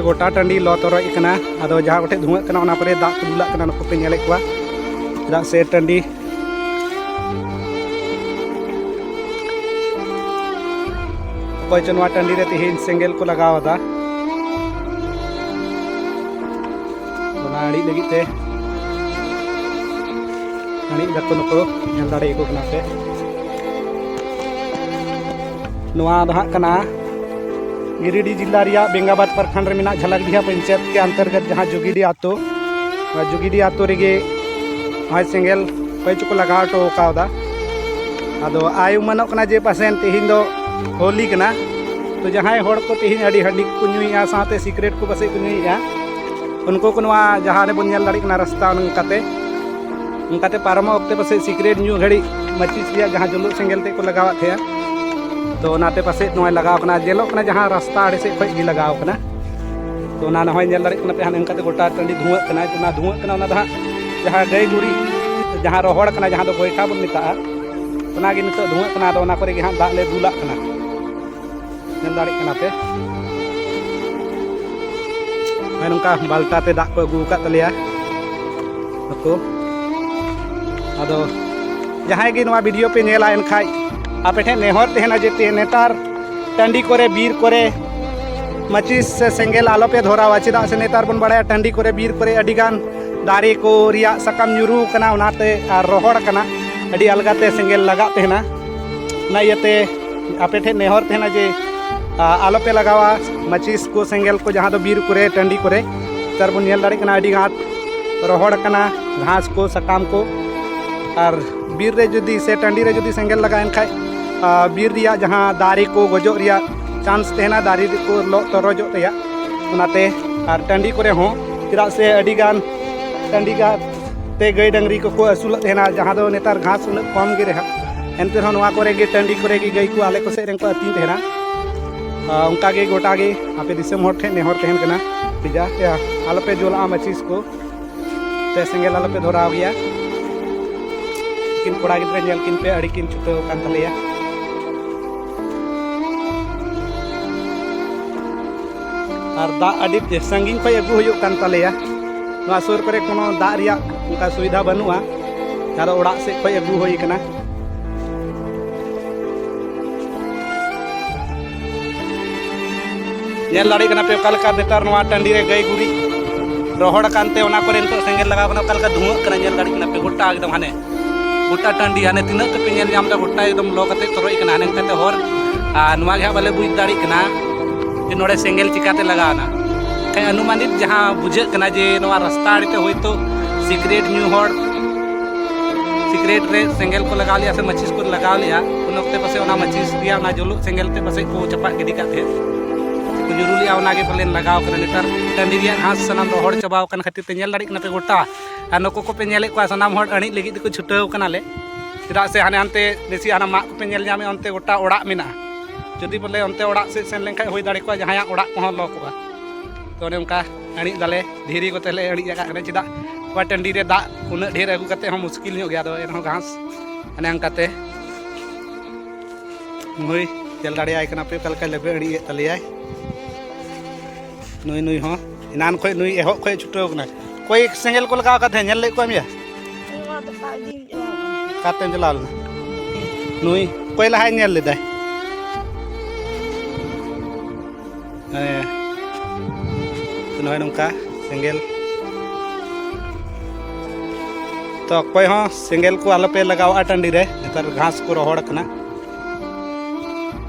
गोटा टाँडी लो तरह अदो जहाँ गोटे धुआं पर दाग को दुलाक नुकु पे नेले चेदा से टाँडी अकय चो टाँडी रे तेहेन सेंगेल को लगावदा अड़ी लगी अड़ी दाको नुको नेल दाड़े को पे नवा दहाकना गिरिडीह जिला रिया बेंगाबाद प्रखंड में झलकडिहा पंचायत के अंतर्गत जहाँ जुगीडी आतो जुगीडी आतो रेगे सेंगेल कई चुको लगा हटोदा अदो आय मनों जे पासेन तेहन दो होली कना तो जहाँ हड़ को तेहन अड़ी हड्डी को नुईया साथे सिक्रेट को पासे को नुईया उनको को जहाँ बन नेल दाड़े रास्ता उनकाते पारमा अक्ते पासे सिक्रेट न्यू घड़ी मचिस जहाँ जुलूक सेंगेल ते को लगावा थे तो नाते पासे नोय लगाव कना जेलो कना जहाँ रास्ता आड़े से खज गी लगाव कना तो ना नोय नेल दाड़े कना पे हान उनकाते गोटा टाँडी धुआं कना जहाँ गई गुड़ी जहाँ रोहड़ कना जहाँ दो गोइठा बन मेता उनागे नितो धुआं कना दो ना करे हाँ दाग ले दुलाक कना नेल दाड़े कना पे नौका बाल्टा ते दाग को अगू का तलिया नुको अदो जहाँ गे नवा वीडियो पे नेला एनखाई आपे ठे नेहर तेहना जे नेतार टाँडी करे बीर करे मचिस से सेंगेल आलो पे धोरावा चेदा से नेतार बन बड़ा टाँडी करे बीर करे अडिगान दारे को रिया सकम ᱧᱩᱨᱩ कना उनाते आर रोहड़ कना अडी अलगाते सेंगेल लगा तेहना ना येते आपे ठे नेहर तेहना जे आलो पे लगावा मचिस को सेंगेल को जहाँ दो बीर करे टाँडी करे तार बन नेल दाड़े कना अडी घाट रोहड़ कना घास को सकाम को और बीर रे जुदी से टाँडी रे जुदी सेंगेल लगाएन खाय बीर रिया जहाँ दारे को गजो रिया चांस तेहना दारे को लो तरजो रिया उनाते और टाँडी करे हों चेदा से अडिगान टाँडी का ते गई डंगरी को असूल तेहना जहाँ दो नेतार घास उन कम गे रहा एनते नवा करे गे टाँडी करे गे गई को आले को सेरें को अतीन तेहना उनका गे गोटा गे आपे दिसम हर ठे नेहर तेहन कना पिजा या आलोपे जोला मचिस को ते सेंगेल आलोपे धोराव गया किन कोड़ा गिद्रे नेल किन पे अड़ी किन छुटो कान तलेया और दा अड़ी संगिंग पे अगू हुयो कान तलेया नवा सुर करे कोनो दा रिया उनका सुविधा बनुआ जहाँ दो ओड़ा से पे अगू होई कना नेल दाड़े कना पे ओकालका नेतार नवा टाँडी रे गई गुड़ी रोहड़ कानते ओना करे नितो सेंगेल लगाव कना ओकालका धुआं कना नेल दाड़े कना पे गोटा एकदम हाने गोटा टाँडी हाने तीना तो पे नेल नामदा गोटा एकदम लो कते तरोय कना हाने कते हर नवा गे बाले बुझ दाड़ी कना जे नोड़े सेंगेल चिकाते लगावना कई अनुमानित जहाँ बुझे कना जे नवा रास्ता आड़ते होयतो सिक्रेट न्यू हर सिक्रेट रे सेंगेल को लगाव लिया से मचिस को लगाव लिया उन वक्ते पासे ओना मचिस रिया ओना जुलुक सेंगेल ते पासे को चपा गिदी काते को जुरु लिया ओनागे पलेन लगाव कना नेतार टाँडी रिया घास सनाम रोहड़ चबाव कन खातिर ते नेल दाड़ी कना पे गोटा आ नको को पे नेले को सनाम हर अणी लगी को छुटाव कना ले चेदा से हाने हानते देसी हाना मा को पे नेल जामे onte गोटा ओड़ा मेना जदि बोले onte ओड़ा से सेन लेंखा होई दाड़े को जहां ओड़ा को लो को तो ने उनका अणी दाले धीरी को तेले अड़ी जगह कने चेदा वा टाँडी रे दा उन ढेर अगू कते हम मुश्किल हो गया दो एन घास अने अंकाते नुई तेल दाड़े आय कना पे कलका लेबे अड़ी तलिया नुई नुई हो इनान खोय नुई एहो खोय छुटाव कना कोई सेंगेल को लगा का नेल ले को मिया काते जलाल नुई कोई लहाय नेल लेदा नोय नौका सेंगेल तो कोई हाँ सेंगेल को आलोपे लगावा टाँडी रे नेतार घास को रोहड़ कना